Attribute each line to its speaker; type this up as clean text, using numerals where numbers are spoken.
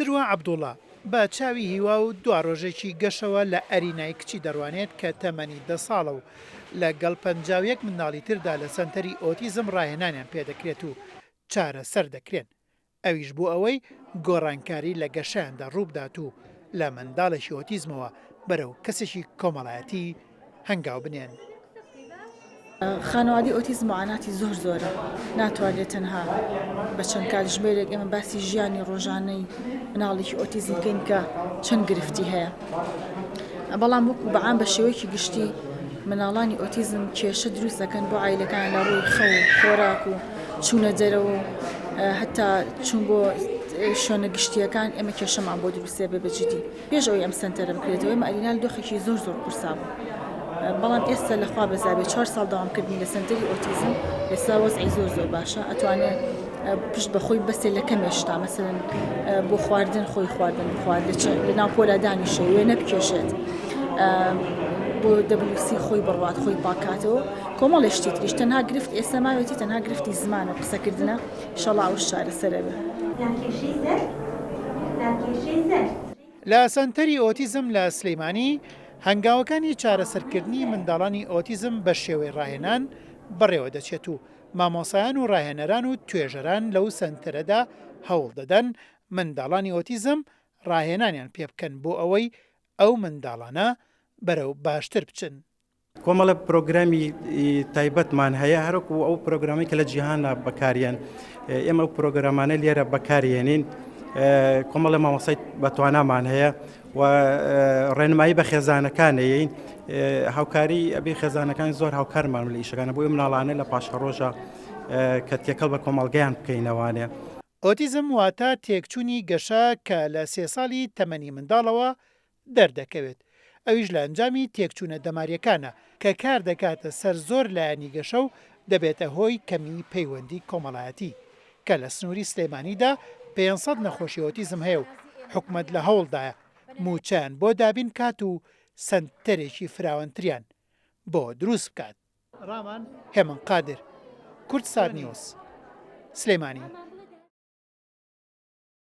Speaker 1: سروە عەبدوڵڵا بە چاوی هیوا و دوا ڕۆژێکی گەشەوە لە ئەرینای کچی دەڕوانێت کە تەمەنی 10 ساڵە و لەگەڵ 51 منداڵی تردا لە سەنتەری ئۆتیزم ڕاهێنانیان پێدەکرێت و چارە سەر دەکرێن. ئەویش بوو ئەوەی گۆڕانکاری لە گەشەیاندا ڕووبدات و لە منداڵێکی ئۆتیزمەوە بەرەو کەسێکی کۆمەڵایەتی هەنگاو بنێن.
Speaker 2: خانەوادی ئۆتیزم معاناتی زۆرە ناتوانێت تەنها بە چەند کاتژمێرێک ئێمە باسی ژیانی ڕۆژانەی مناڵێکی ئۆتیزم بکەین کە چەند گرفتی هەیە، بەڵام وەکو بەعام بە شێوەیەکی گشتی مناڵانی ئۆتیزم کێشە دروست دەکەن بۆ عایلەکان لە ڕووی خەو و خۆراک و چوونە دەرەوە و هەتا چوون بۆ شوێنە گشتیەکان ئێمە کێشەمان بۆ دروستێ بێ بەجددی پێش ئەوەی ئەم سەنتەرە بکرێتەوە. ئێمە ئەرینال دۆخێکی زۆر قورسا بوو، بەڵام ئێستا لەخوا بەزابێت 4 ساڵ داوامکردنی لە سەنتەری ئۆتیزم ئێستا وەزعی زۆر باشە، ئەتوانێت پشت بەخۆی بەسێ لە کەمێشتا مەسەرەن بۆ خواردن خۆی خواردن بخوارد لە ناو پۆلا دانیشە وێ نەبکێشێت، بۆ دەبلوسی خۆی بڕوات خۆی پاکاتەوە کۆمەڵی شتی تریش تەنها گرفت ئێستا ماوێتی تەنها گرفتی زمانە قسەکردنە ئینشەڵڵا ئەوش چارەسەرە بێ.
Speaker 1: لە سەنتەری ئۆتیزم لە سلەیمانی هەنگاوەکانی چارەسەرکردنی منداڵانی ئۆتیزم بە شێوەی ڕاهێنان بەڕێوە دەچێت و مامۆسایان و ڕاهێنەران و توێژەران لەو سەنتەرەدا هەوڵ دەدەن منداڵانی ئۆتیزم ڕاهێنانیان پێ بکەن بۆ ئەوەی ئەو منداڵانە بەرەو باشتر بچن.
Speaker 3: کۆمەڵە پرۆگرامی تایبەتمان هەیە هەروەکو ئەو پرۆگرامی کە لە جیهاندا بەکارێن، ئێمە ئەو پرۆگرامانە لێرە بەکارێنین، کۆمەڵە مامۆسای بەتوانامان هەیە و ڕێنمایی بە خێزانەکانەیەین، هاوکاری ئەبێ خێزانەکان زۆر هاوکارمان لە ئیشەکانە بۆی مناڵانە لە پاشە ڕۆژە کە تێکەڵ بە کۆمەڵگەیان بکەینەوانێ.
Speaker 1: ئۆتیزم واتە تێکچوونی گەشە کە لە 3 ساڵی تەمەنی منداڵەوە دەردەکەوێت، ئەویش لە ئەنجامی تێکچوونە دەماریەکانە کە کار دەکاتە سەر زۆر لایەنی گەشە و دەبێتە هۆی کەمی پەیوەندی کۆمەڵایەتی کە لە سنووری سلەیمانیدا 500 نەخۆشی ئۆتیزم هەیە و حکومەت لە هەوڵدایە موچیان بۆ دابین کات و سەنتەرێکی فراوانتریان بۆ دروست بکات. ڕامان هێمن قادر، کورتسار نیوز، سلەیمانی.